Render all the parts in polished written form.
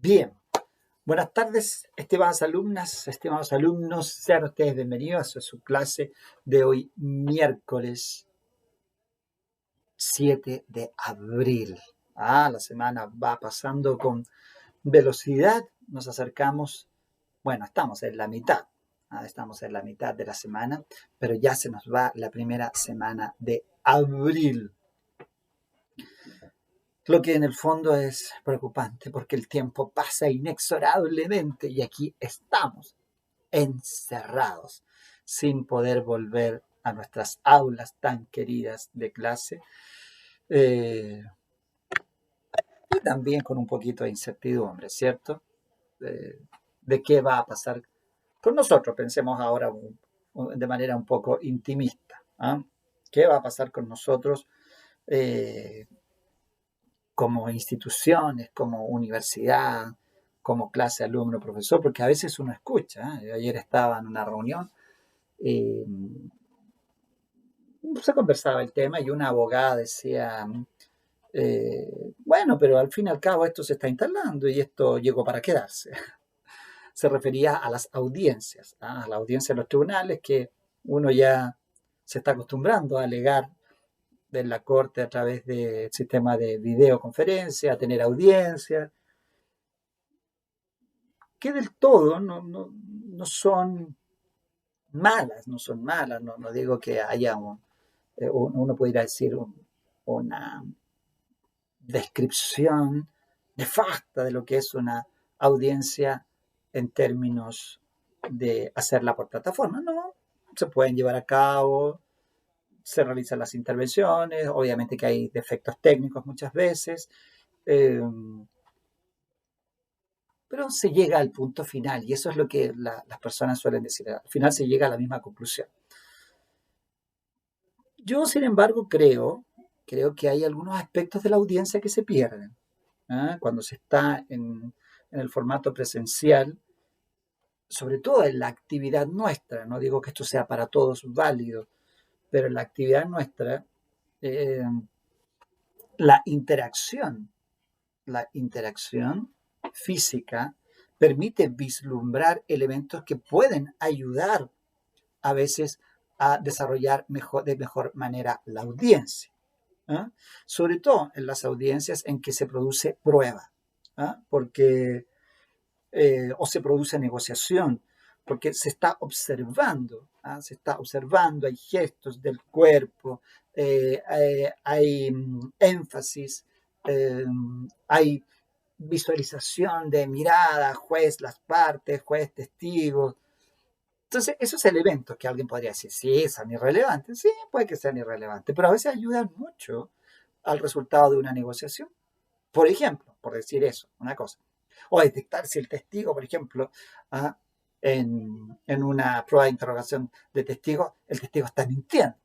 Bien, buenas tardes, estimados alumnos, sean ustedes bienvenidos a su clase de hoy, miércoles 7 de abril. La semana va pasando con velocidad, nos acercamos, estamos en la mitad, estamos en la mitad de la semana, pero ya se nos va la primera semana de abril. Lo que en el fondo es preocupante porque el tiempo pasa inexorablemente y aquí estamos encerrados sin poder volver a nuestras aulas tan queridas de clase y también con un poquito de incertidumbre, ¿cierto? De qué va a pasar con nosotros. Pensemos ahora de manera un poco intimista. ¿Qué va a pasar con nosotros? Como instituciones, como universidad, como clase, alumno, profesor, porque a veces uno escucha. Ayer estaba en una reunión, se conversaba el tema y una abogada decía, bueno, pero al fin y al cabo esto se está instalando y esto llegó para quedarse. Se refería a las audiencias, a la audiencia de los tribunales, que uno ya se está acostumbrando a alegar de la corte a través del sistema de videoconferencia, a tener audiencias, que del todo no son malas, no digo que haya uno pudiera decir una descripción nefasta de lo que es una audiencia en términos de hacerla por plataforma. No, se pueden llevar a cabo, se realizan las intervenciones, obviamente que hay defectos técnicos muchas veces, pero se llega al punto final y eso es lo que las personas suelen decir. Al final se llega a la misma conclusión. Yo, sin embargo, creo que hay algunos aspectos de la audiencia que se pierden. Cuando se está en el formato presencial, sobre todo en la actividad nuestra, no digo que esto sea para todos válido, pero en la actividad nuestra, eh, la interacción física permite vislumbrar elementos que pueden ayudar a veces a desarrollar de mejor manera la audiencia. Sobre todo en las audiencias en que se produce prueba, porque o se produce negociación, porque se está observando, hay gestos del cuerpo, hay énfasis, hay visualización de mirada, juez, las partes, juez, testigos. Entonces, esos elementos que alguien podría decir, sí, son irrelevantes, sí, puede que sean irrelevantes, pero a veces ayudan mucho al resultado de una negociación. Por ejemplo, por decir eso, una cosa, o detectar si el testigo, por ejemplo, en una prueba de interrogación de testigo, el testigo está mintiendo.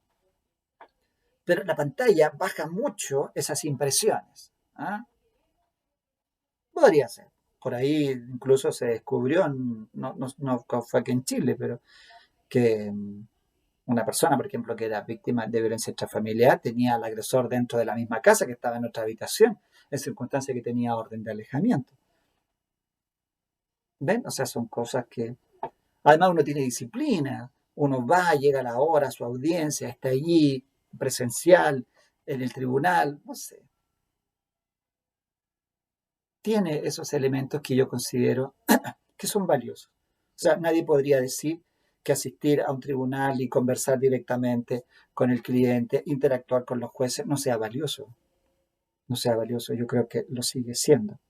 Pero en la pantalla baja mucho esas impresiones. Podría ser. Por ahí incluso se descubrió, no fue aquí en Chile, pero que una persona, por ejemplo, que era víctima de violencia intrafamiliar, tenía al agresor dentro de la misma casa, que estaba en otra habitación, en circunstancia que tenía orden de alejamiento. ¿Ven? O sea, son cosas que... Además uno tiene disciplina, uno va, llega a la hora, a su audiencia, está allí, presencial, en el tribunal, no sé. Tiene esos elementos que yo considero que son valiosos. O sea, nadie podría decir que asistir a un tribunal y conversar directamente con el cliente, interactuar con los jueces, no sea valioso. No sea valioso, yo creo que lo sigue siendo.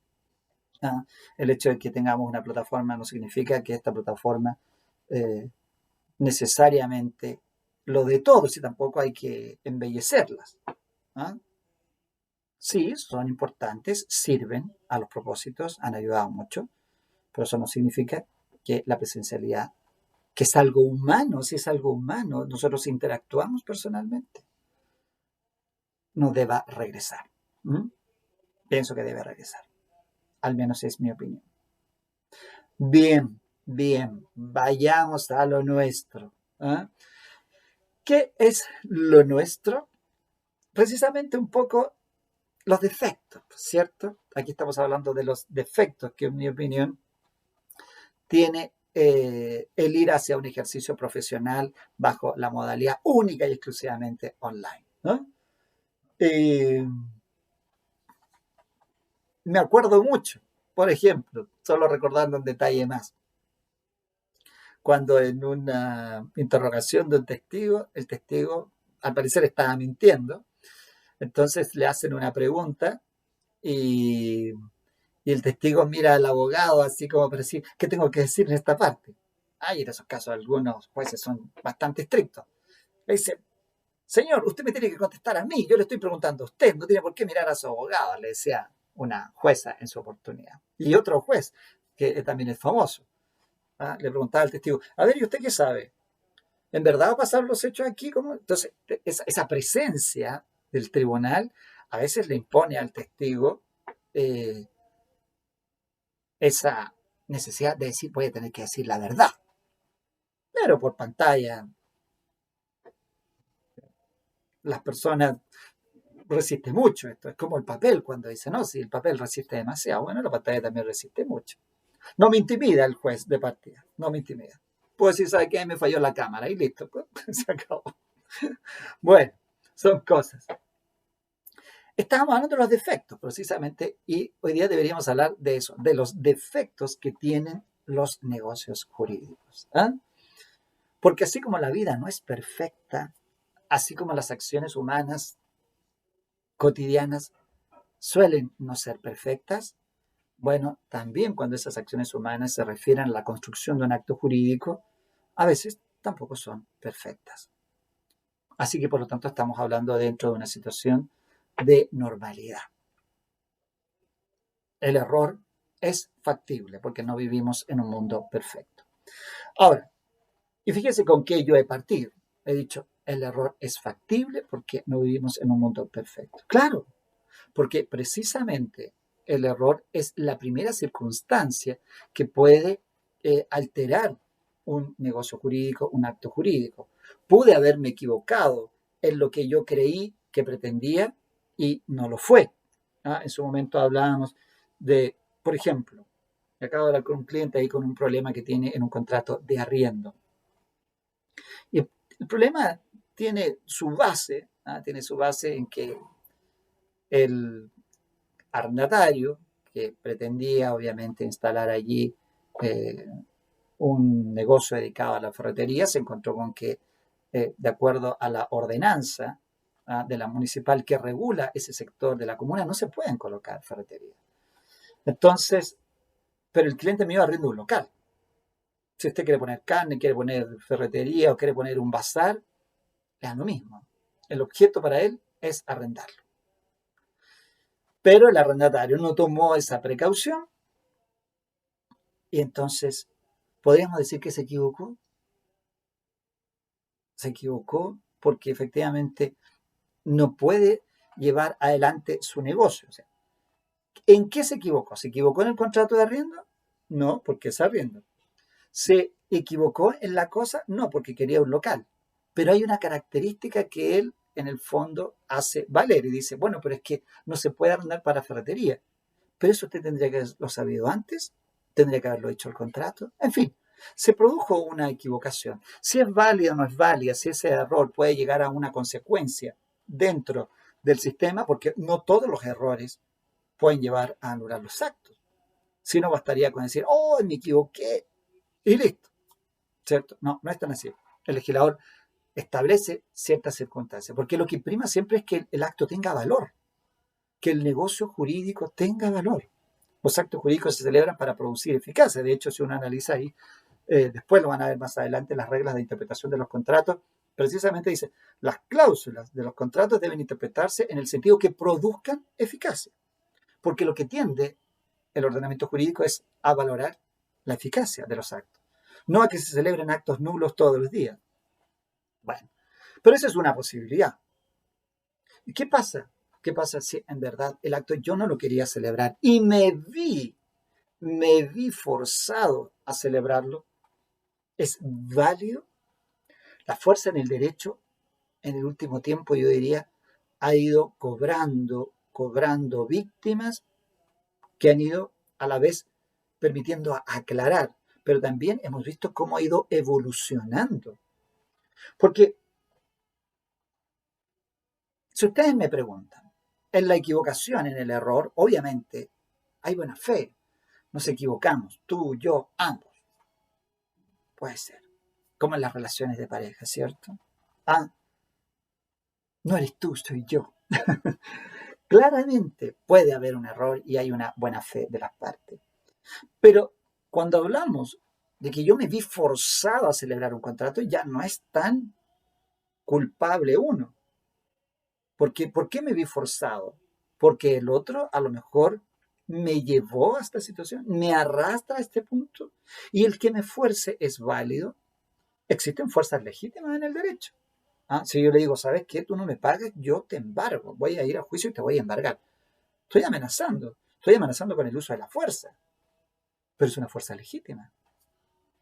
El hecho de que tengamos una plataforma no significa que esta plataforma necesariamente lo de todos y tampoco hay que embellecerlas. Sí, son importantes, sirven a los propósitos, han ayudado mucho, pero eso no significa que la presencialidad, que es algo humano, si es algo humano, nosotros interactuamos personalmente, no deba regresar. Pienso que debe regresar, al menos es mi opinión. Bien, vayamos a lo nuestro. ¿Qué es lo nuestro? Precisamente un poco los defectos, ¿cierto? Aquí estamos hablando de los defectos que, en mi opinión, tiene el ir hacia un ejercicio profesional bajo la modalidad única y exclusivamente online, ¿no? Eh, Me acuerdo mucho, por ejemplo, solo recordando un detalle más, cuando en una interrogación de un testigo, el testigo al parecer estaba mintiendo, entonces le hacen una pregunta y, y el testigo mira al abogado así como para decir, ¿qué tengo que decir en esta parte? Ay, en esos casos algunos jueces son bastante estrictos. Le dice, señor, usted me tiene que contestar a mí, yo le estoy preguntando a usted, no tiene por qué mirar a su abogado, le decía una jueza en su oportunidad. Y otro juez, que también es famoso, ¿ah? Le preguntaba al testigo, a ver, ¿y usted qué sabe? ¿En verdad va a pasar los hechos aquí? ¿Cómo? Entonces, esa presencia del tribunal a veces le impone al testigo eh, esa necesidad de decir, voy a tener que decir la verdad. Pero por pantalla, las personas resisten mucho esto. Es como el papel cuando dice, no, si el papel resiste demasiado, bueno, la pantalla también resiste mucho. No me intimida el juez de partida, no me intimida. Puedo decir, ¿sabe qué? Me falló la cámara y listo, pues, se acabó. Bueno, son cosas. Estábamos hablando de los defectos, precisamente, y hoy día deberíamos hablar de eso, de los defectos que tienen los negocios jurídicos. ¿Ah? Porque así como la vida no es perfecta, así como las acciones humanas cotidianas suelen no ser perfectas, bueno, también cuando esas acciones humanas se refieren a la construcción de un acto jurídico, a veces tampoco son perfectas. Así que por lo tanto estamos hablando dentro de una situación de normalidad. El error es factible porque no vivimos en un mundo perfecto. Ahora, y fíjese con qué yo he partido. He dicho, el error es factible porque no vivimos en un mundo perfecto. Claro, porque precisamente el error es la primera circunstancia que puede alterar un negocio jurídico, un acto jurídico. Pude haberme equivocado en lo que yo creí que pretendía y no lo fue. ¿Ah? En su momento hablábamos de, por ejemplo, acabo de hablar con un cliente ahí con un problema que tiene en un contrato de arriendo. Y el problema tiene su base en que el arrendatario, que pretendía obviamente instalar allí eh, un negocio dedicado a la ferretería, se encontró con que, de acuerdo a la ordenanza de la municipal que regula ese sector de la comuna, no se pueden colocar ferreterías. Entonces, pero el cliente mío arrienda un local. Si usted quiere poner carne, quiere poner ferretería o quiere poner un bazar, es lo mismo. El objeto para él es arrendarlo. Pero el arrendatario no tomó esa precaución y entonces podríamos decir que se equivocó. Se equivocó porque efectivamente no puede llevar adelante su negocio. O sea, ¿en qué se equivocó? ¿Se equivocó en el contrato de arriendo? No, porque es arriendo. ¿Se equivocó en la cosa? No, porque quería un local. Pero hay una característica que él, en el fondo, hace valer y dice, bueno, pero es que no se puede arrendar para ferretería. Pero eso usted tendría que haberlo sabido antes, tendría que haberlo hecho el contrato. En fin, se produjo una equivocación. Si es válida o no es válida, si ese error puede llegar a una consecuencia dentro del sistema, porque no todos los errores pueden llevar a anular los actos. Si no, bastaría con decir, oh, me equivoqué y listo, ¿cierto? No, no es tan así. El legislador establece ciertas circunstancias, porque lo que prima siempre es que el acto tenga valor, que el negocio jurídico tenga valor. Los actos jurídicos se celebran para producir eficacia. De hecho, si uno analiza ahí, después lo van a ver más adelante, las reglas de interpretación de los contratos, precisamente dice, las cláusulas de los contratos deben interpretarse en el sentido que produzcan eficacia, porque lo que tiende el ordenamiento jurídico es a valorar la eficacia de los actos, no a que se celebren actos nulos todos los días. Bueno, pero esa es una posibilidad. ¿Y qué pasa? ¿Qué pasa si en verdad el acto yo no lo quería celebrar y me vi forzado a celebrarlo? ¿Es válido? La fuerza en el derecho, en el último tiempo, yo diría, ha ido cobrando cobrando víctimas que han ido a la vez permitiendo aclarar, pero también hemos visto cómo ha ido evolucionando. Porque si ustedes me preguntan, en la equivocación, en el error, obviamente hay buena fe. Nos equivocamos, tú, yo, ambos. Puede ser. Como en las relaciones de pareja, ¿cierto? Ah, no eres tú, soy yo. Claramente puede haber un error y hay una buena fe de las partes. Pero cuando hablamos de que yo me vi forzado a celebrar un contrato, ya no es tan culpable uno. Porque, ¿por qué me vi forzado? Porque el otro a lo mejor me llevó a esta situación, me arrastra a este punto. Y el que me fuerce es válido. Existen fuerzas legítimas en el derecho. ¿Ah? Si yo le digo, ¿sabes qué? Tú no me pagas, yo te embargo. Voy a ir a juicio y te voy a embargar. Estoy amenazando. Estoy amenazando con el uso de la fuerza. Pero es una fuerza legítima.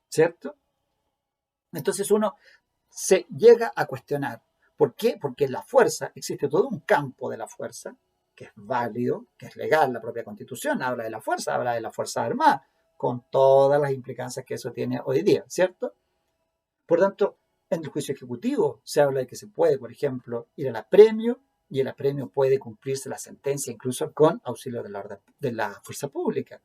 ¿Cierto? Entonces uno se llega a cuestionar. ¿Por qué? Porque en la fuerza existe todo un campo de la fuerza que es válido, que es legal. La propia Constitución habla de la fuerza, habla de la Fuerza Armada, con todas las implicancias que eso tiene hoy día, ¿cierto? Por tanto, en el juicio ejecutivo se habla de que se puede, por ejemplo, ir al apremio y el apremio puede cumplirse la sentencia incluso con auxilio de la fuerza pública.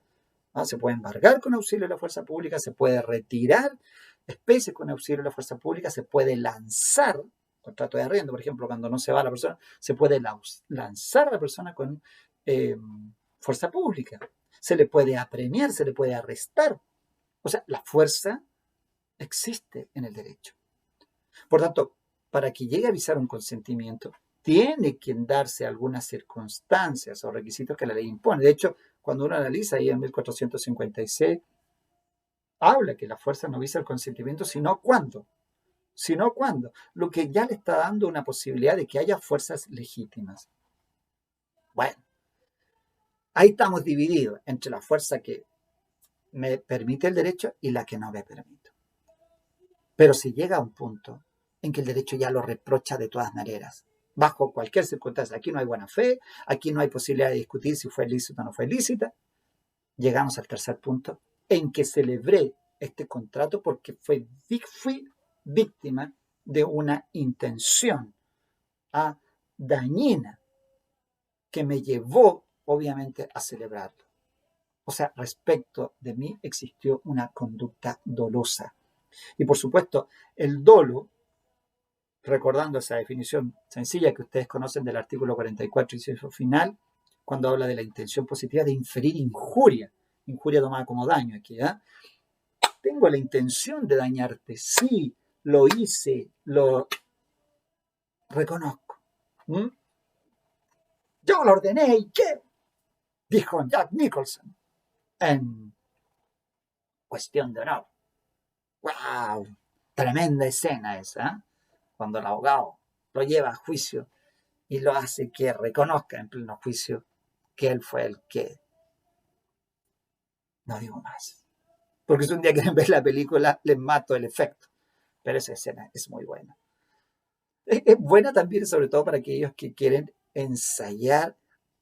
¿No? Se puede embargar con auxilio de la fuerza pública, se puede retirar especies con auxilio de la fuerza pública, se puede lanzar, contrato de arriendo, por ejemplo, cuando no se va la persona, se puede lanzar a la persona con fuerza pública, se le puede apremiar, se le puede arrestar. O sea, la fuerza existe en el derecho. Por tanto, para que llegue a avisar un consentimiento, tiene que darse algunas circunstancias o requisitos que la ley impone. De hecho, cuando uno analiza ahí en 1456, habla que la fuerza no visa el consentimiento, sino cuándo. Sino cuándo. Lo que ya le está dando una posibilidad de que haya fuerzas legítimas. Bueno, ahí estamos divididos entre la fuerza que me permite el derecho y la que no me permite. Pero si llega a un punto en que el derecho ya lo reprocha de todas maneras, bajo cualquier circunstancia, aquí no hay buena fe, aquí no hay posibilidad de discutir si fue lícita o no fue lícita, llegamos al tercer punto en que celebré este contrato porque fui víctima de una intención dañina que me llevó obviamente a celebrarlo. O sea, respecto de mí existió una conducta dolosa. Y por supuesto, el dolo, recordando esa definición sencilla que ustedes conocen del artículo 44, inciso final, cuando habla de la intención positiva de inferir injuria tomada como daño aquí, ¿eh? Tengo la intención de dañarte, sí, lo hice, lo reconozco. ¿Mm? Yo lo ordené, ¿y qué? Dijo Jack Nicholson en Cuestión de Honor. ¡Wow! Tremenda escena esa, ¿eh? Cuando el abogado lo lleva a juicio y lo hace que reconozca en pleno juicio que él fue el que... No digo más. Porque si un día quieren ver la película, les mato el efecto. Pero esa escena es muy buena. Es buena también, sobre todo para aquellos que quieren ensayar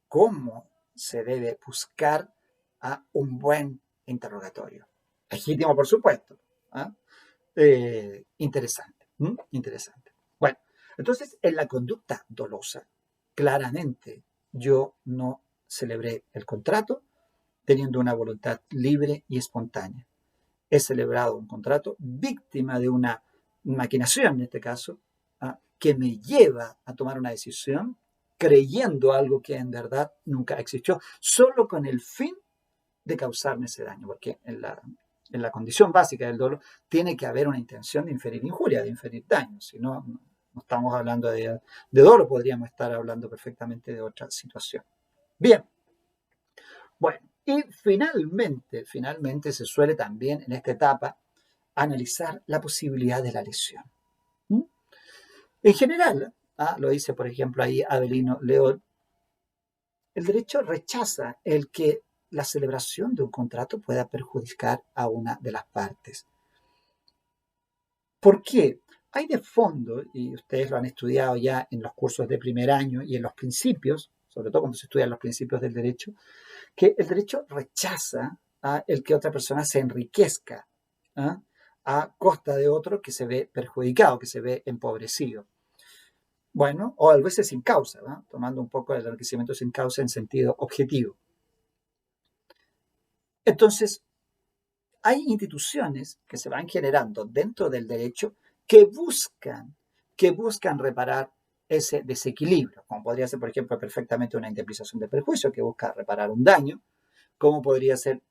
cómo se debe buscar a un buen interrogatorio. Legítimo, por supuesto. ¿Eh? Interesante. Interesante. Bueno, entonces en la conducta dolosa, claramente yo no celebré el contrato teniendo una voluntad libre y espontánea. He celebrado un contrato víctima de una maquinación, en este caso, que me lleva a tomar una decisión creyendo algo que en verdad nunca existió, solo con el fin de causarme ese daño, porque en la condición básica del dolo tiene que haber una intención de inferir injuria, de inferir daño, si no, no estamos hablando de dolo, podríamos estar hablando perfectamente de otra situación. Bien, bueno, y finalmente se suele también en esta etapa analizar la posibilidad de la lesión. En general, lo dice por ejemplo ahí Avelino León, el derecho rechaza el que la celebración de un contrato pueda perjudicar a una de las partes. ¿Por qué? Hay de fondo, y ustedes lo han estudiado ya en los cursos de primer año y en los principios, sobre todo cuando se estudian los principios del derecho, que el derecho rechaza el que otra persona se enriquezca a costa de otro que se ve perjudicado, que se ve empobrecido. Bueno, o a veces sin causa, ¿no? Tomando un poco el enriquecimiento sin causa en sentido objetivo. Entonces, hay instituciones que se van generando dentro del derecho que buscan reparar ese desequilibrio, como podría ser, por ejemplo, perfectamente una indemnización de perjuicio que busca reparar un daño, como podría ser,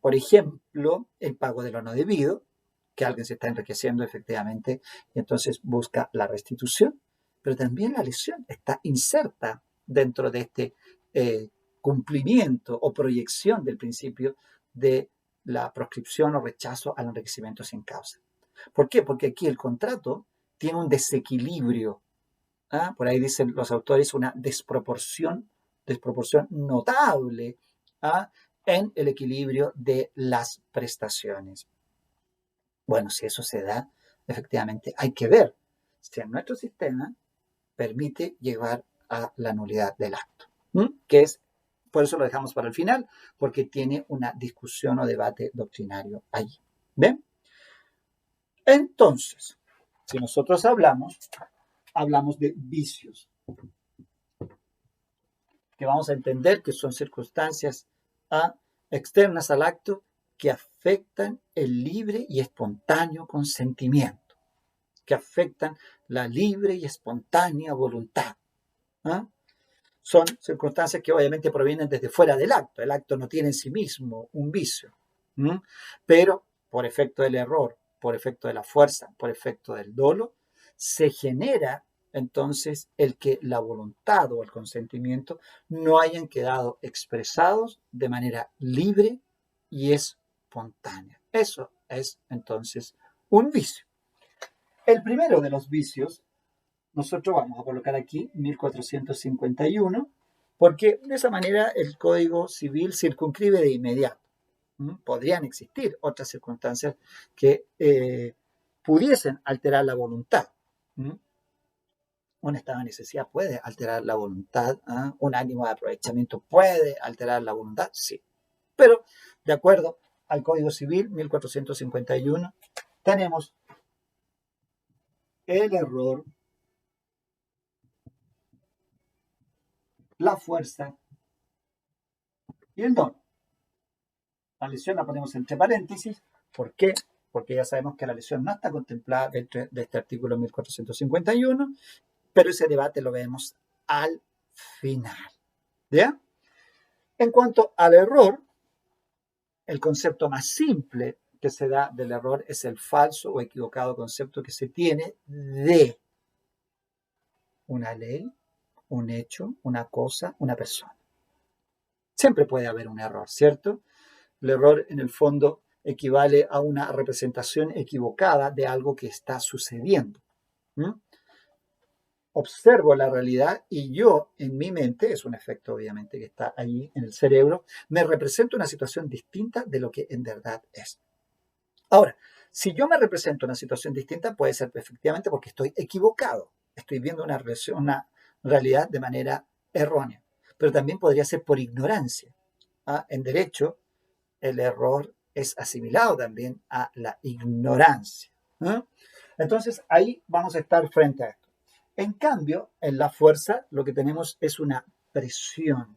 por ejemplo, el pago de lo no debido, que alguien se está enriqueciendo efectivamente y entonces busca la restitución, pero también la lesión está inserta dentro de este cumplimiento o proyección del principio de la proscripción o rechazo al enriquecimiento sin causa. ¿Por qué? Porque aquí el contrato tiene un desequilibrio. Por ahí dicen los autores una desproporción notable en el equilibrio de las prestaciones. Bueno, si eso se da, efectivamente hay que ver si en nuestro sistema permite llevar a la nulidad del acto, que es, por eso lo dejamos para el final, porque tiene una discusión o debate doctrinario allí. ¿Ven? Entonces, si nosotros hablamos de vicios, que vamos a entender que son circunstancias externas al acto que afectan el libre y espontáneo consentimiento, que afectan la libre y espontánea voluntad. Son circunstancias que obviamente provienen desde fuera del acto. El acto no tiene en sí mismo un vicio, pero por efecto del error, por efecto de la fuerza, por efecto del dolo, se genera entonces el que la voluntad o el consentimiento no hayan quedado expresados de manera libre y espontánea. Eso es entonces un vicio. El primero de los vicios, nosotros vamos a colocar aquí 1451, porque de esa manera el Código Civil circunscribe de inmediato. Podrían existir otras circunstancias que pudiesen alterar la voluntad. Un estado de necesidad puede alterar la voluntad, un ánimo de aprovechamiento puede alterar la voluntad, sí. Pero, de acuerdo al Código Civil 1451, tenemos el error, la fuerza y el don. La lesión la ponemos entre paréntesis. ¿Por qué? Porque ya sabemos que la lesión no está contemplada dentro de este artículo 1451, pero ese debate lo vemos al final. ¿Ya? En cuanto al error, el concepto más simple que se da del error es el falso o equivocado concepto que se tiene de una ley, un hecho, una cosa, una persona. Siempre puede haber un error, ¿cierto? El error, en el fondo, equivale a una representación equivocada de algo que está sucediendo. Observo la realidad y yo, en mi mente, es un efecto obviamente que está allí en el cerebro, me represento una situación distinta de lo que en verdad es. Ahora, si yo me represento una situación distinta, puede ser efectivamente porque estoy equivocado, estoy viendo una realidad de manera errónea, pero también podría ser por ignorancia. En derecho, el error es asimilado también a la ignorancia. Entonces, ahí vamos a estar frente a esto. En cambio, en la fuerza lo que tenemos es una presión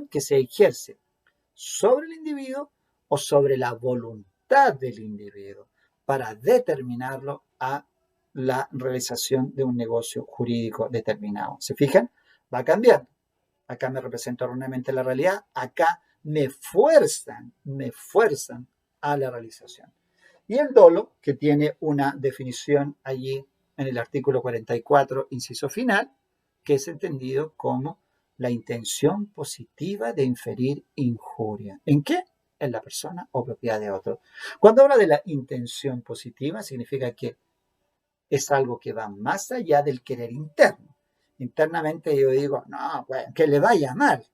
que se ejerce sobre el individuo o sobre la voluntad del individuo para determinarlo a la realización de un negocio jurídico determinado. ¿Se fijan? Va cambiando. Acá me represento erróneamente la realidad, acá me fuerzan a la realización. Y el dolo, que tiene una definición allí en el artículo 44, inciso final, que es entendido como la intención positiva de inferir injuria. ¿En qué? En la persona o propiedad de otro. Cuando habla de la intención positiva, significa que es algo que va más allá del querer interno. Internamente yo digo, no, bueno, que le vaya mal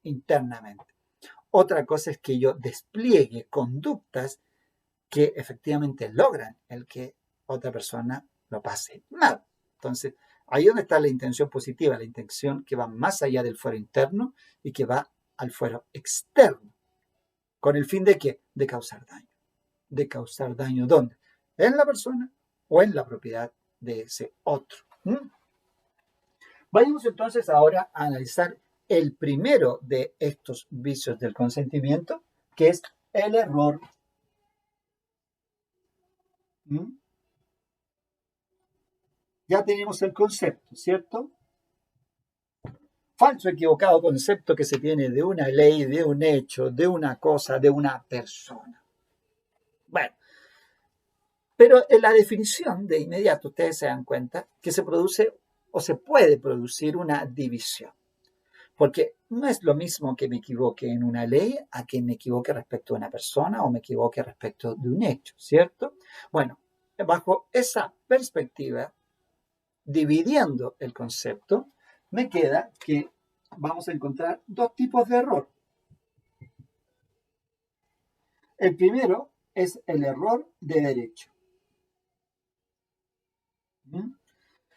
internamente. Otra cosa es que yo despliegue conductas que efectivamente logran el que otra persona lo pase mal. Entonces, Ahí es donde está la intención positiva, la intención que va más allá del fuero interno y que va al fuero externo. ¿Con el fin de qué? De causar daño. ¿De causar daño dónde? ¿En la persona o en la propiedad de ese otro? Vayamos entonces ahora a analizar el primero de estos vicios del consentimiento, que es el error. Ya tenemos el concepto, ¿cierto? Falso, equivocado concepto que se tiene de una ley, de un hecho, de una cosa, de una persona. Bueno, pero en la definición de inmediato ustedes se dan cuenta que se produce o se puede producir una división. Porque no es lo mismo que me equivoque en una ley a que me equivoque respecto a una persona o me equivoque respecto de un hecho, ¿cierto? Bueno, bajo esa perspectiva, dividiendo el concepto, me queda que vamos a encontrar dos tipos de error. El primero es el error de derecho,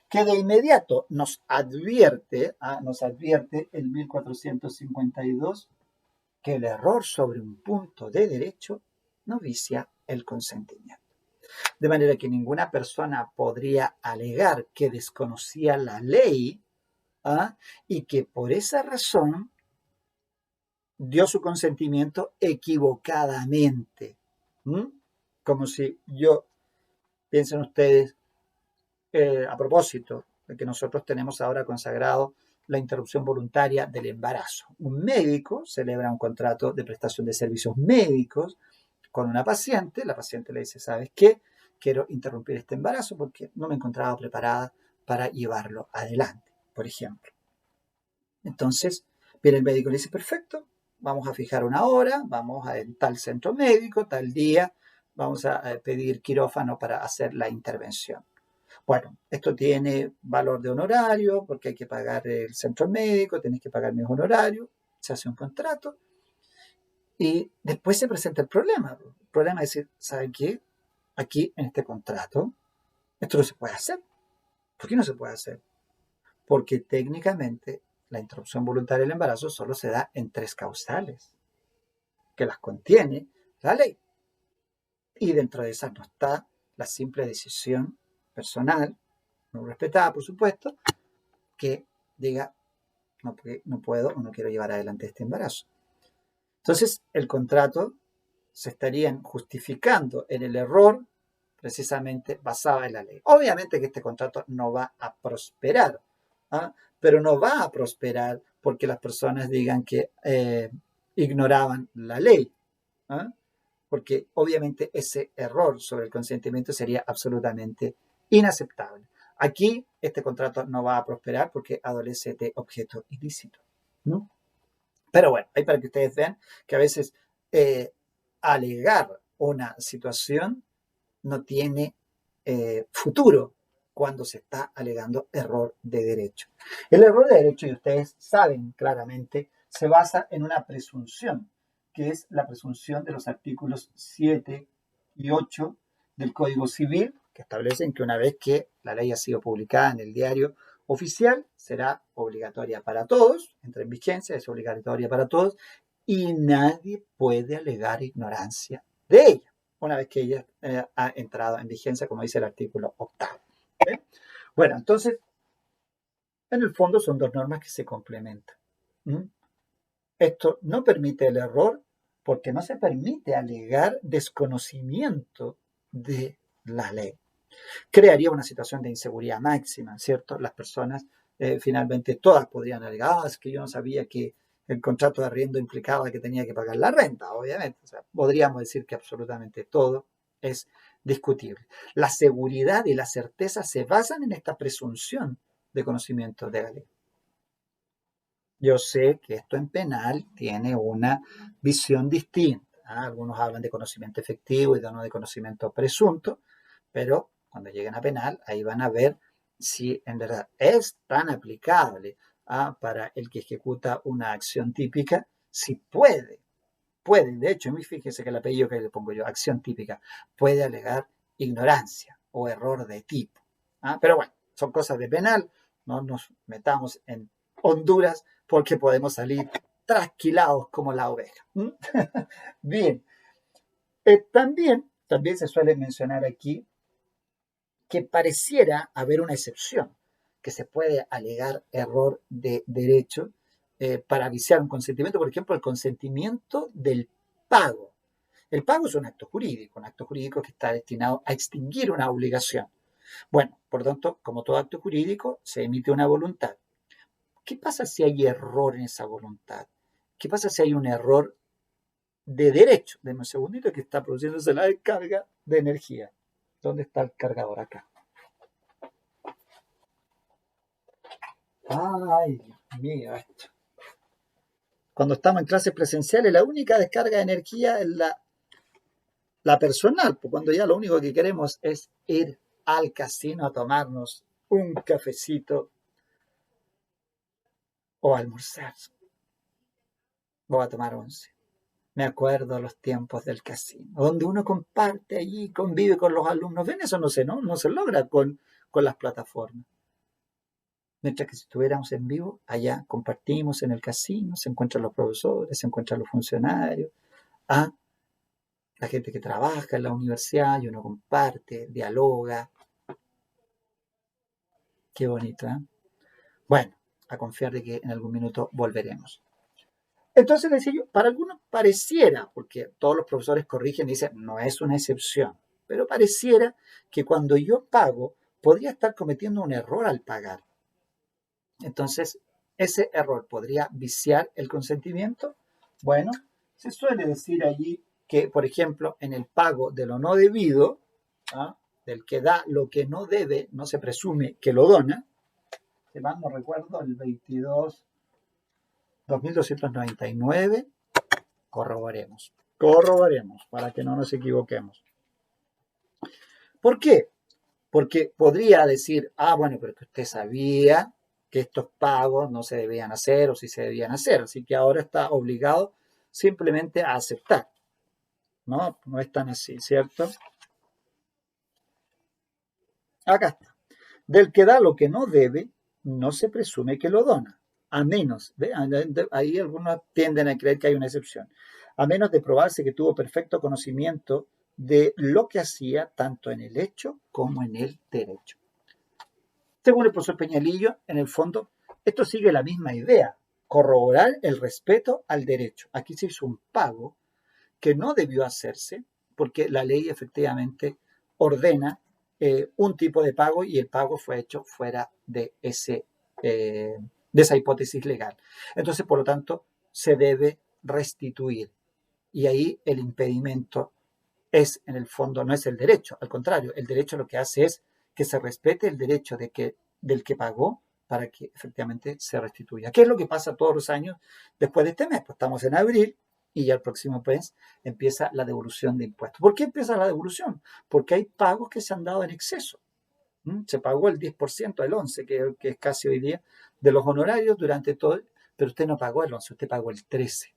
que de inmediato nos advierte el 1452 que el error sobre un punto de derecho no vicia el consentimiento. De manera que ninguna persona podría alegar que desconocía la ley y que por esa razón dio su consentimiento equivocadamente. Como si yo, piensen ustedes, a propósito de que nosotros tenemos ahora consagrado la interrupción voluntaria del embarazo. Un médico celebra un contrato de prestación de servicios médicos con una paciente. La paciente le dice, ¿sabes qué? Quiero interrumpir este embarazo porque no me encontraba preparada para llevarlo adelante, por ejemplo. Entonces, viene el médico y le dice, perfecto, vamos a fijar una hora, vamos a tal centro médico, tal día, vamos a pedir quirófano para hacer la intervención. Bueno, esto tiene valor de honorario porque hay que pagar el centro médico, tenés que pagar mis honorarios, se hace un contrato y después se presenta el problema. El problema es decir, ¿saben qué? Aquí en este contrato, esto no se puede hacer. ¿Por qué no se puede hacer? Porque técnicamente la interrupción voluntaria del embarazo solo se da en 3 causales, que las contiene la ley. Y dentro de esas no está la simple decisión personal, no respetada por supuesto, que diga no puedo o no quiero llevar adelante este embarazo. Entonces el contrato se estarían justificando en el error precisamente basado en la ley. Obviamente que este contrato no va a prosperar, pero no va a prosperar porque las personas digan que ignoraban la ley, porque obviamente ese error sobre el consentimiento sería absolutamente inaceptable. Aquí este contrato no va a prosperar porque adolece de objeto ilícito, ¿no? Pero bueno, ahí para que ustedes vean que a veces alegar una situación no tiene futuro cuando se está alegando error de derecho. El error de derecho, y ustedes saben claramente, se basa en una presunción, que es la presunción de los artículos 7 y 8 del Código Civil, que establecen que una vez que la ley ha sido publicada en el diario oficial, será obligatoria para todos, entra en vigencia, es obligatoria para todos, y nadie puede alegar ignorancia de ella una vez que ella ha entrado en vigencia, como dice el artículo 8. Bueno, entonces, en el fondo son dos normas que se complementan. Esto no permite el error porque no se permite alegar desconocimiento de la ley. Crearía una situación de inseguridad máxima, ¿cierto? Las personas finalmente todas podrían alegar, es que yo no sabía que el contrato de arriendo implicaba que tenía que pagar la renta, obviamente. O sea, podríamos decir que absolutamente todo es discutible. La seguridad y la certeza se basan en esta presunción de conocimiento de la ley. Yo sé que esto en penal tiene una visión distinta. Algunos hablan de conocimiento efectivo y de no de conocimiento presunto, pero cuando lleguen a penal, ahí van a ver si en verdad es tan aplicable para el que ejecuta una acción típica, si puede, de hecho, fíjese que el apellido que le pongo yo, acción típica, puede alegar ignorancia o error de tipo. Pero bueno, son cosas de penal, no nos metamos en Honduras porque podemos salir trasquilados como la oveja. Bien, también se suele mencionar aquí que pareciera haber una excepción, que se puede alegar error de derecho para viciar un consentimiento, por ejemplo, el consentimiento del pago. El pago es un acto jurídico que está destinado a extinguir una obligación. Bueno, por lo tanto, como todo acto jurídico, se emite una voluntad. ¿Qué pasa si hay error en esa voluntad? ¿Qué pasa si hay un error de derecho? Deme un segundito que está produciéndose la descarga de energía. ¿Dónde está el cargador? Acá. Ay, Dios mío, esto. Cuando estamos en clases presenciales, la única descarga de energía es la personal, pues cuando ya lo único que queremos es ir al casino a tomarnos un cafecito o a almorzar o a tomar once. Me acuerdo los tiempos del casino, donde uno comparte allí, convive con los alumnos. Ven, eso no se logra con las plataformas. Mientras que si estuviéramos en vivo, allá compartimos en el casino, se encuentran los profesores, se encuentran los funcionarios, la gente que trabaja en la universidad y uno comparte, dialoga. Qué bonito, ¿eh? Bueno, a confiar de que en algún minuto volveremos. Entonces, decía yo, para algunos pareciera, porque todos los profesores corrigen y dicen, no es una excepción, pero pareciera que cuando yo pago, podría estar cometiendo un error al pagar. Entonces, ese error podría viciar el consentimiento. Bueno, se suele decir allí que, por ejemplo, en el pago de lo no debido, del que da lo que no debe, no se presume que lo dona. Si mal no recuerdo, el 22.299, corroboremos para que no nos equivoquemos. ¿Por qué? Porque podría decir, bueno, pero que usted sabía que estos pagos no se debían hacer o si se debían hacer, así que ahora está obligado simplemente a aceptar. No, no es tan así, ¿cierto? Acá está. Del que da lo que no debe, no se presume que lo dona, a menos, ¿ve? Ahí algunos tienden a creer que hay una excepción, a menos de probarse que tuvo perfecto conocimiento de lo que hacía tanto en el hecho como en el derecho. Según el profesor Peñalillo, en el fondo, esto sigue la misma idea, corroborar el respeto al derecho. Aquí se hizo un pago que no debió hacerse porque la ley efectivamente ordena un tipo de pago y el pago fue hecho fuera de esa hipótesis legal. Entonces, por lo tanto, se debe restituir. Y ahí el impedimento es, en el fondo, no es el derecho, al contrario, el derecho lo que hace es que se respete el derecho del que pagó para que efectivamente se restituya. ¿Qué es lo que pasa todos los años después de este mes? Pues estamos en abril y ya el próximo mes empieza la devolución de impuestos. ¿Por qué empieza la devolución? Porque hay pagos que se han dado en exceso. Se pagó el 10%, el 11%, que es casi hoy día, de los honorarios durante todo, pero usted no pagó el 11%, usted pagó el 13%.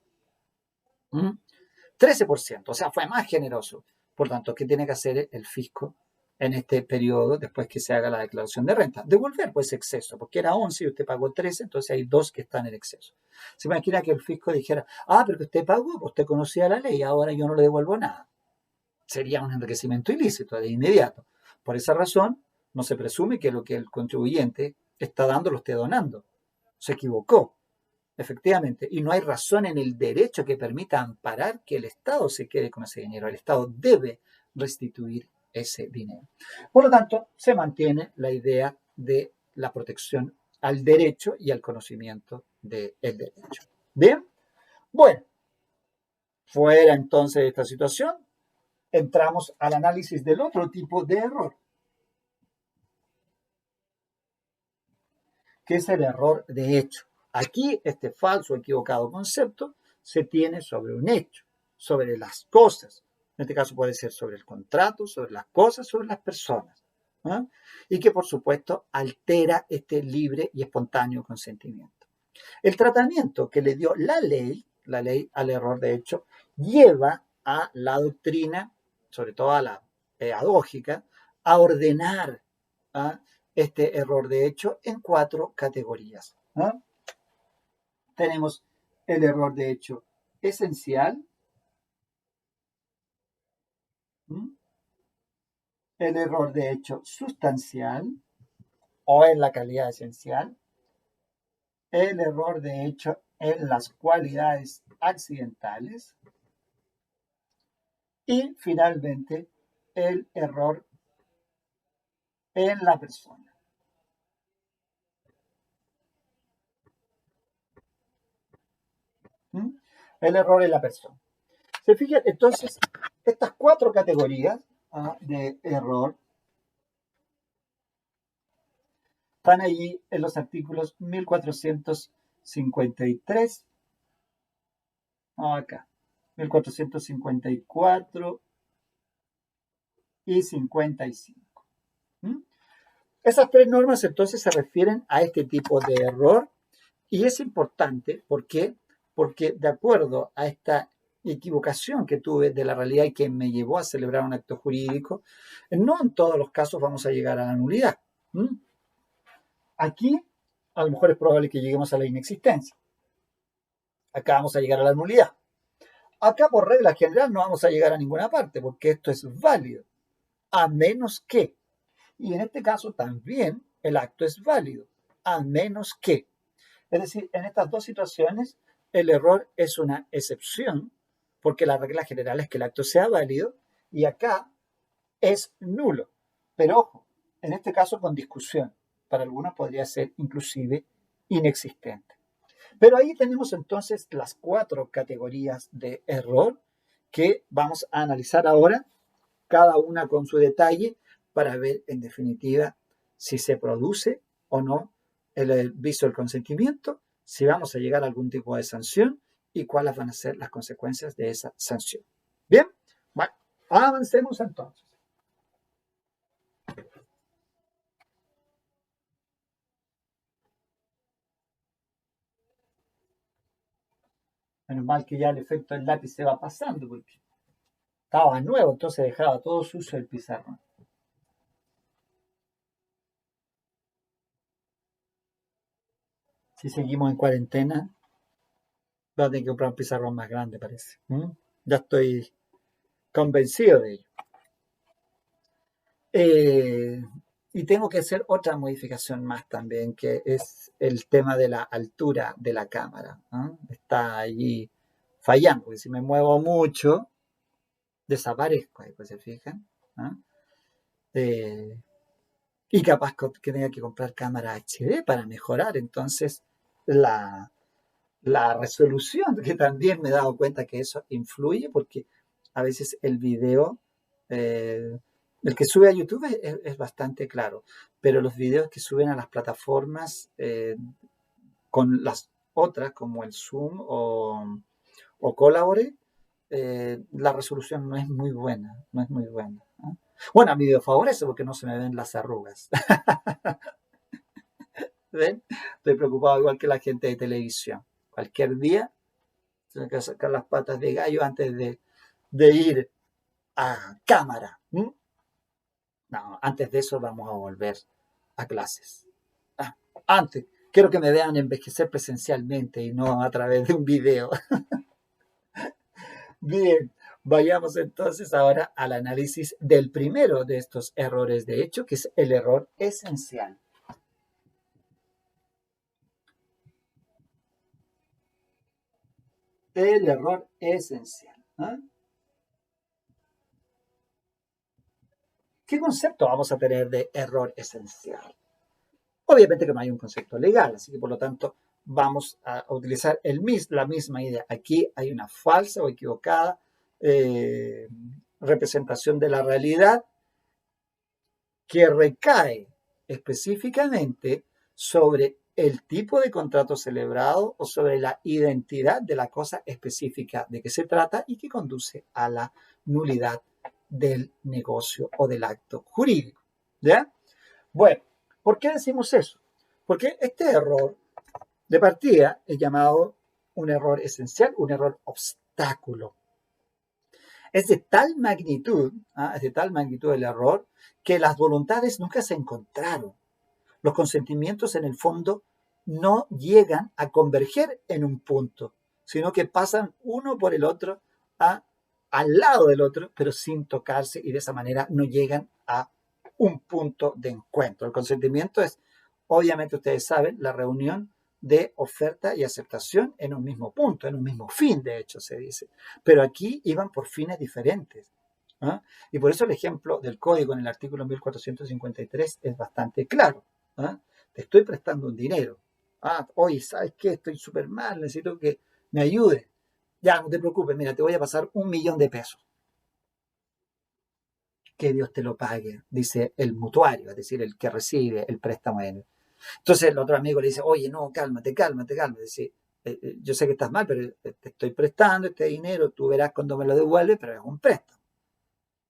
13%, o sea, fue más generoso. Por tanto, ¿qué tiene que hacer el fisco en este periodo después que se haga la declaración de renta? Devolver pues exceso, porque era 11 y usted pagó 13, entonces hay dos que están en exceso. Se imagina que el fisco dijera, pero que usted pagó, pues usted conocía la ley, ahora yo no le devuelvo nada. Sería un enriquecimiento ilícito de inmediato. Por esa razón, no se presume que lo que el contribuyente está dando lo esté donando. Se equivocó. Efectivamente, y no hay razón en el derecho que permita amparar que el Estado se quede con ese dinero. El Estado debe restituir ese dinero. Por lo tanto, se mantiene la idea de la protección al derecho y al conocimiento del derecho. Bien, bueno, fuera entonces de esta situación, entramos al análisis del otro tipo de error, que es el error de hecho. Aquí este falso o equivocado concepto se tiene sobre un hecho, sobre las cosas. En este caso puede ser sobre el contrato, sobre las cosas, sobre las personas. Y que por supuesto altera este libre y espontáneo consentimiento. El tratamiento que le dio la ley al error de hecho, lleva a la doctrina, sobre todo a la pedagógica, a ordenar este error de hecho en 4 categorías. ¿No? Tenemos el error de hecho esencial, ¿m? El error de hecho sustancial o en la calidad esencial, el error de hecho en las cualidades accidentales y finalmente el error en la persona. ¿Mm? El error en la persona. Se fijan, entonces, estas 4 categorías de error están allí en los artículos 1453, acá, 1454 y 55. ¿Mm? Esas 3 normas entonces se refieren a este tipo de error y es importante, ¿por qué? Porque de acuerdo a esta equivocación que tuve de la realidad y que me llevó a celebrar un acto jurídico, no en todos los casos vamos a llegar a la nulidad. ¿Mm? Aquí a lo mejor es probable que lleguemos a la inexistencia. Acá vamos a llegar a la nulidad. Acá por regla general no vamos a llegar a ninguna parte porque esto es válido, a menos que, y en este caso también el acto es válido, a menos que. Es decir, en estas 2 situaciones el error es una excepción porque la regla general es que el acto sea válido y acá es nulo. Pero ojo, en este caso con discusión. Para algunos podría ser inclusive inexistente. Pero ahí tenemos entonces las 4 categorías de error que vamos a analizar ahora, cada una con su detalle, para ver en definitiva si se produce o no el viso del consentimiento, si vamos a llegar a algún tipo de sanción y cuáles van a ser las consecuencias de esa sanción. Bien, bueno, avancemos entonces. Menos mal que ya el efecto del lápiz se va pasando porque estaba nuevo, entonces dejaba todo sucio el pizarrón. Si seguimos en cuarentena, voy a tener que comprar un pizarrón más grande, parece. Ya estoy convencido de ello. Eh, y tengo que hacer otra modificación más también, que es el tema de la altura de la cámara. Está allí fallando, porque si me muevo mucho, desaparezco ahí, pues se fijan. Eh, y capaz que tenga que comprar cámara HD para mejorar entonces la, la resolución, que también me he dado cuenta que eso influye, porque a veces el video, eh, el que sube a YouTube es bastante claro, pero los videos que suben a las plataformas con las otras, como el Zoom o Colabore, la resolución no es muy buena, no es muy buena. ¿No? Bueno, a mí me favorece porque no se me ven las arrugas. ¿Ven? Estoy preocupado igual que la gente de televisión. Cualquier día tengo que sacar las patas de gallo antes de ir a cámara. No, antes de eso vamos a volver a clases. Ah, antes, quiero que me vean envejecer presencialmente y no a través de un video. Bien, vayamos entonces ahora al análisis del primero de estos errores de hecho, que es el error esencial. El error esencial. ¿Qué concepto vamos a tener de error esencial? Obviamente que no hay un concepto legal, así que por lo tanto vamos a utilizar la misma idea. Aquí hay una falsa o equivocada representación de la realidad que recae específicamente sobre el tipo de contrato celebrado o sobre la identidad de la cosa específica de que se trata y que conduce a la nulidad del negocio o del acto jurídico. ¿Ya? Bueno, ¿por qué decimos eso? Porque este error de partida es llamado un error esencial, un error obstáculo. Es de tal magnitud, es de tal magnitud el error, que las voluntades nunca se encontraron. Los consentimientos en el fondo no llegan a converger en un punto, sino que pasan uno por el otro al lado del otro, pero sin tocarse y de esa manera no llegan a un punto de encuentro. El consentimiento es, obviamente ustedes saben, la reunión de oferta y aceptación en un mismo punto, en un mismo fin, de hecho se dice. Pero aquí iban por fines diferentes. ¿Ah? Y por eso el ejemplo del código en el artículo 1453 es bastante claro. ¿Ah? Te estoy prestando un dinero. Oye, ¿sabes qué? Estoy súper mal, necesito que me ayude. Ya, no te preocupes, mira, te voy a pasar 1.000.000 de pesos. Que Dios te lo pague, dice el mutuario, es decir, el que recibe el préstamo. Entonces el otro amigo le dice, oye, no, cálmate. Es decir, yo sé que estás mal, pero te estoy prestando este dinero, tú verás cuando me lo devuelves, pero es un préstamo.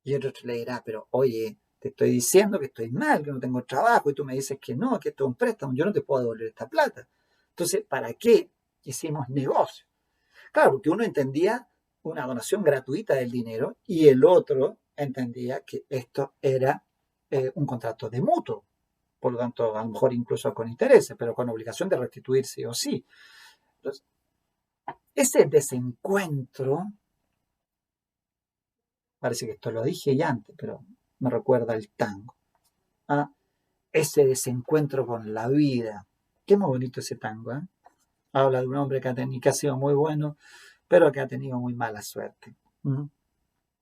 Y el otro le dirá, pero oye, te estoy diciendo que estoy mal, que no tengo trabajo, y tú me dices que no, que esto es un préstamo, yo no te puedo devolver esta plata. Entonces, ¿para qué hicimos negocio? Claro, porque uno entendía una donación gratuita del dinero y el otro entendía que esto era un contrato de mutuo. Por lo tanto, a lo mejor incluso con intereses, pero con obligación de restituir sí o sí. Entonces, ese desencuentro, parece que esto lo dije ya antes, pero me recuerda al tango. ¿Ah? Ese desencuentro con la vida. Qué muy bonito ese tango, ¿eh? Habla de un hombre que ha sido muy bueno, pero que ha tenido muy mala suerte. ¿Mm?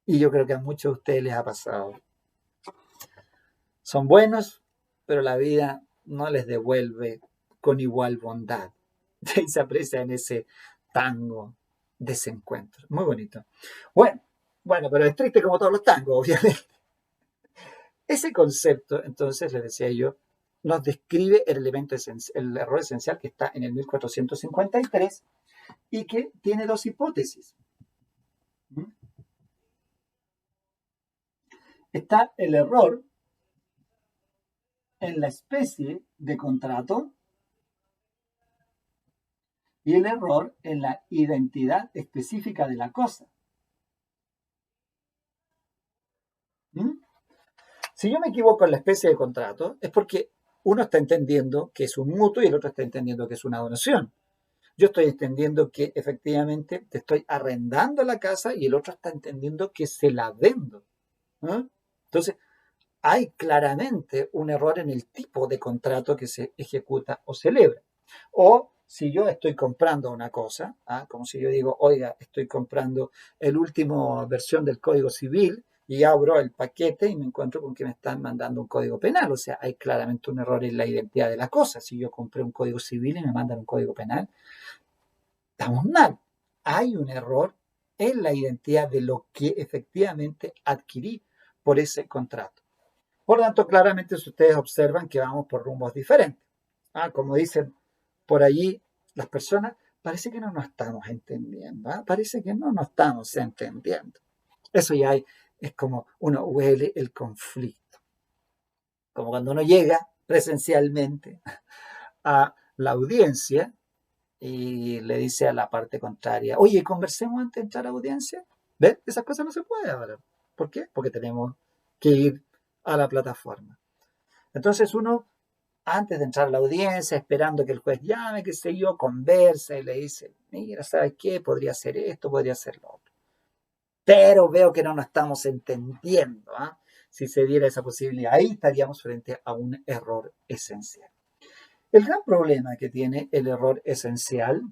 Y yo creo que a muchos de ustedes les ha pasado. Son buenos, pero la vida no les devuelve con igual bondad. Y se aprecia en ese tango desencuentro. Muy bonito. Bueno, pero es triste como todos los tangos, obviamente. Ese concepto, entonces, les decía yo, nos describe el error esencial que está en el 1453 y que tiene dos hipótesis. ¿Mm? Está el error en la especie de contrato y el error en la identidad específica de la cosa. ¿Mm? Si yo me equivoco en la especie de contrato, es porque uno está entendiendo que es un mutuo y el otro está entendiendo que es una donación. Yo estoy entendiendo que efectivamente te estoy arrendando la casa y el otro está entendiendo que se la vendo. ¿Ah? Entonces, hay claramente un error en el tipo de contrato que se ejecuta o celebra. O si yo estoy comprando una cosa, como si yo digo, oiga, estoy comprando la última versión del Código Civil y abro el paquete y me encuentro con que me están mandando un código penal. O sea, hay claramente un error en la identidad de la cosa. Si yo compré un código civil y me mandan un código penal, estamos mal. Hay un error en la identidad de lo que efectivamente adquirí por ese contrato. Por lo tanto, claramente si ustedes observan que vamos por rumbos diferentes. Como dicen por allí las personas, parece que no nos estamos entendiendo. Parece que no nos estamos entendiendo. Eso ya es como uno huele el conflicto. Como cuando uno llega presencialmente a la audiencia y le dice a la parte contraria, oye, conversemos antes de entrar a audiencia. ¿Ves? Esas cosas no se pueden ahora. ¿Por qué? Porque tenemos que ir a la plataforma. Entonces uno, antes de entrar a la audiencia, esperando que el juez llame, qué sé yo, conversa y le dice, mira, ¿sabes qué? Podría ser esto, podría ser lo otro. Pero veo que no nos estamos entendiendo. Si se diera esa posibilidad, ahí estaríamos frente a un error esencial. El gran problema que tiene el error esencial,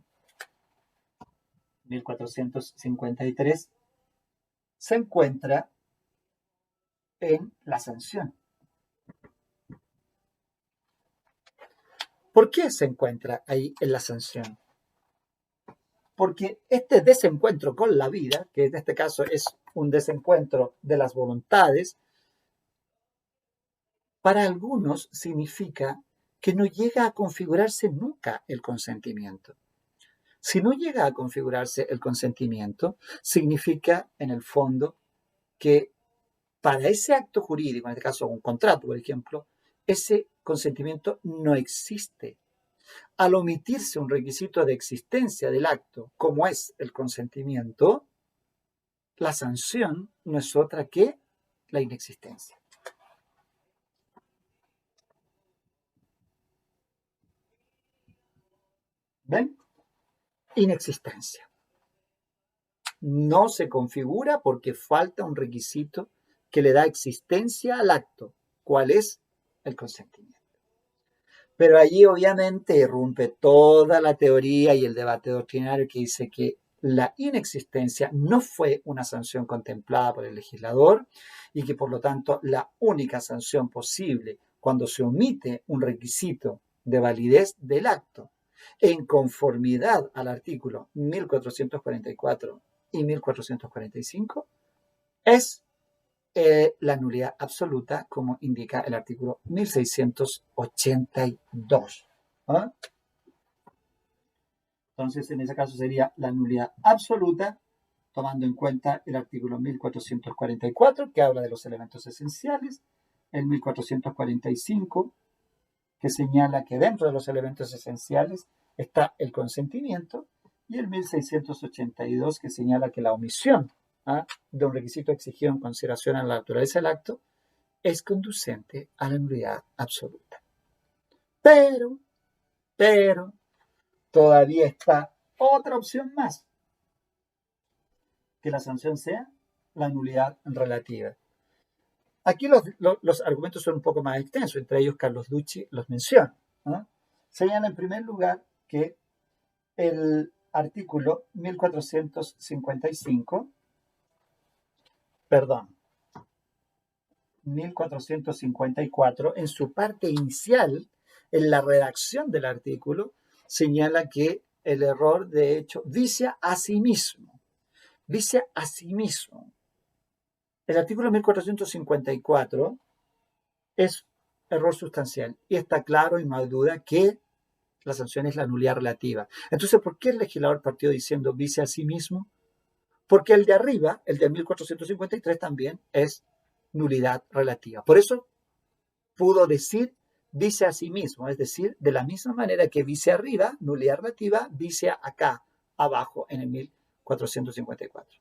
1453, se encuentra en la sanción. ¿Por qué se encuentra ahí en la sanción? Porque este desencuentro con la vida, que en este caso es un desencuentro de las voluntades, para algunos significa que no llega a configurarse nunca el consentimiento. Si no llega a configurarse el consentimiento, significa en el fondo que para ese acto jurídico, en este caso un contrato, por ejemplo, ese consentimiento no existe. Al omitirse un requisito de existencia del acto, como es el consentimiento, la sanción no es otra que la inexistencia. ¿Ven? Inexistencia. No se configura porque falta un requisito que le da existencia al acto. ¿Cuál es? El consentimiento. Pero allí obviamente irrumpe toda la teoría y el debate doctrinario que dice que la inexistencia no fue una sanción contemplada por el legislador y que por lo tanto la única sanción posible cuando se omite un requisito de validez del acto en conformidad al artículo 1444 y 1445 es la nulidad absoluta, como indica el artículo 1682. ¿Ah? Entonces, en ese caso sería la nulidad absoluta, tomando en cuenta el artículo 1444, que habla de los elementos esenciales, el 1445, que señala que dentro de los elementos esenciales está el consentimiento, y el 1682, que señala que la omisión de un requisito exigido en consideración a la naturaleza del acto es conducente a la nulidad absoluta. Pero, todavía está otra opción más, que la sanción sea la nulidad relativa. Aquí los argumentos son un poco más extensos, entre ellos Carlos Ducci los menciona. Señala en primer lugar que el artículo 1455, 1454, en su parte inicial, en la redacción del artículo, señala que el error, de hecho, vicia a sí mismo. Vicia a sí mismo. El artículo 1454 es error sustancial y está claro y no hay duda que la sanción es la nulidad relativa. Entonces, ¿por qué el legislador partió diciendo vicia a sí mismo? Porque el de arriba, el de 1453, también es nulidad relativa. Por eso pudo decir vicia a sí mismo, es decir, de la misma manera que vicia arriba, nulidad relativa, vicia acá, abajo, en el 1454.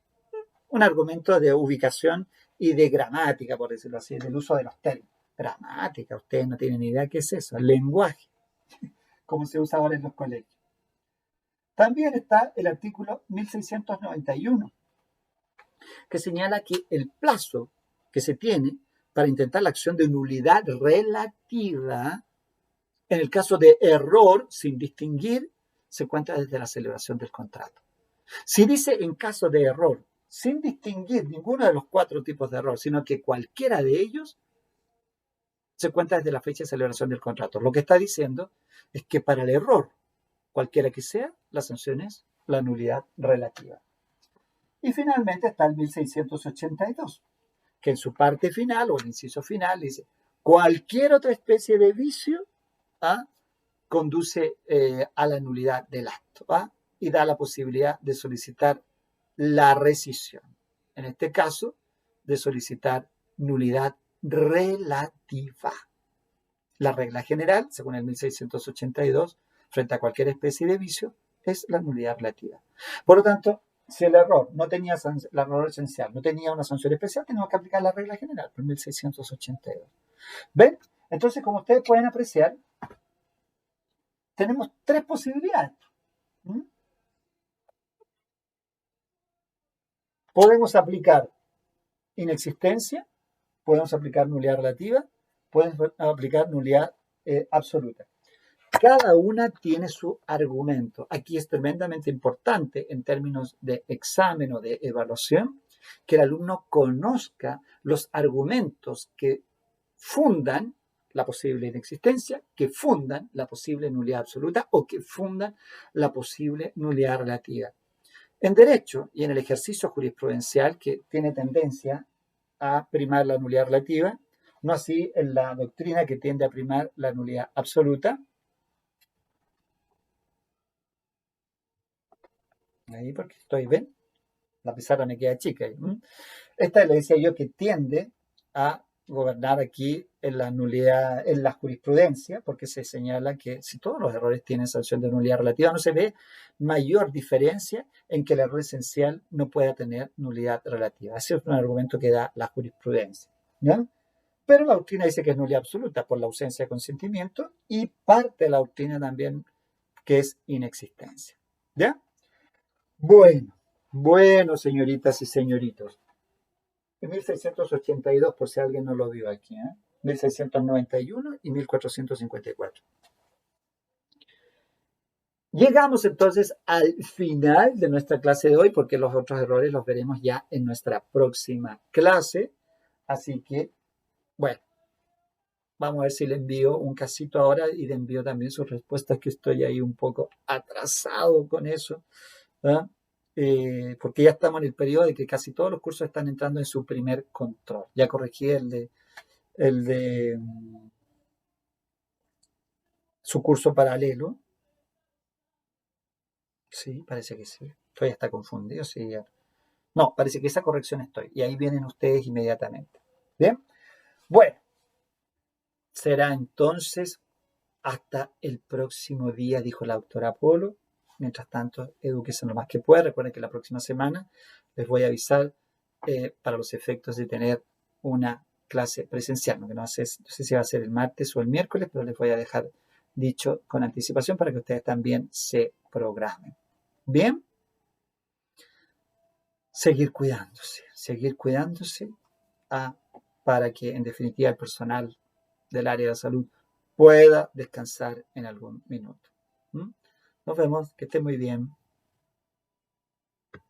Un argumento de ubicación y de gramática, por decirlo así, del uso de los términos. Gramática, ustedes no tienen ni idea qué es eso, el lenguaje, como se usa ahora en los colegios. También está el artículo 1691, que señala que el plazo que se tiene para intentar la acción de nulidad relativa, en el caso de error sin distinguir, se cuenta desde la celebración del contrato. Si dice en caso de error, sin distinguir ninguno de los 4 tipos de error, sino que cualquiera de ellos, se cuenta desde la fecha de celebración del contrato. Lo que está diciendo es que para el error, cualquiera que sea, la sanción es la nulidad relativa. Y finalmente está el 1682, que en su parte final o el inciso final dice, cualquier otra especie de vicio conduce a la nulidad del acto y da la posibilidad de solicitar la rescisión. En este caso, de solicitar nulidad relativa. La regla general, según el 1682, frente a cualquier especie de vicio, es la nulidad relativa. Por lo tanto, si el error no tenía el error esencial, no tenía una sanción especial, tenemos que aplicar la regla general por 1682. ¿Ven? Entonces, como ustedes pueden apreciar, tenemos 3 posibilidades. Podemos aplicar inexistencia, podemos aplicar nulidad relativa, podemos aplicar nulidad absoluta. Cada una tiene su argumento. Aquí es tremendamente importante en términos de examen o de evaluación que el alumno conozca los argumentos que fundan la posible inexistencia, que fundan la posible nulidad absoluta o que fundan la posible nulidad relativa. En derecho y en el ejercicio jurisprudencial, que tiene tendencia a primar la nulidad relativa, no así en la doctrina que tiende a primar la nulidad absoluta. Ahí porque estoy, ¿ven? La pizarra me queda chica. Esta le decía yo que tiende a gobernar aquí en la nulidad, en la jurisprudencia, porque se señala que si todos los errores tienen sanción de nulidad relativa, no se ve mayor diferencia en que el error esencial no pueda tener nulidad relativa. Ese es un argumento que da la jurisprudencia, ¿no? Pero la doctrina dice que es nulidad absoluta por la ausencia de consentimiento y parte de la doctrina también que es inexistencia. ¿Ya? Bueno, señoritas y señoritos. En 1682, por si alguien no lo vio aquí, 1691 y 1454. Llegamos entonces al final de nuestra clase de hoy, porque los otros errores los veremos ya en nuestra próxima clase. Así que, bueno, vamos a ver si le envío un casito ahora y le envío también sus respuestas, que estoy ahí un poco atrasado con eso, ¿verdad? Porque ya estamos en el periodo de que casi todos los cursos están entrando en su primer control. Ya corregí el de su curso paralelo. Sí, parece que sí. Estoy hasta confundido. Sí, ya. No, parece que esa corrección estoy. Y ahí vienen ustedes inmediatamente. Bien. Bueno, será entonces hasta el próximo día, dijo la doctora Polo. Mientras tanto, edúquese lo más que pueda. Recuerden que la próxima semana les voy a avisar para los efectos de tener una clase presencial. No sé si va a ser el martes o el miércoles, pero les voy a dejar dicho con anticipación para que ustedes también se programen. Bien, seguir cuidándose para que en definitiva el personal del área de salud pueda descansar en algún minuto. ¿Mm? Nos vemos, que esté muy bien.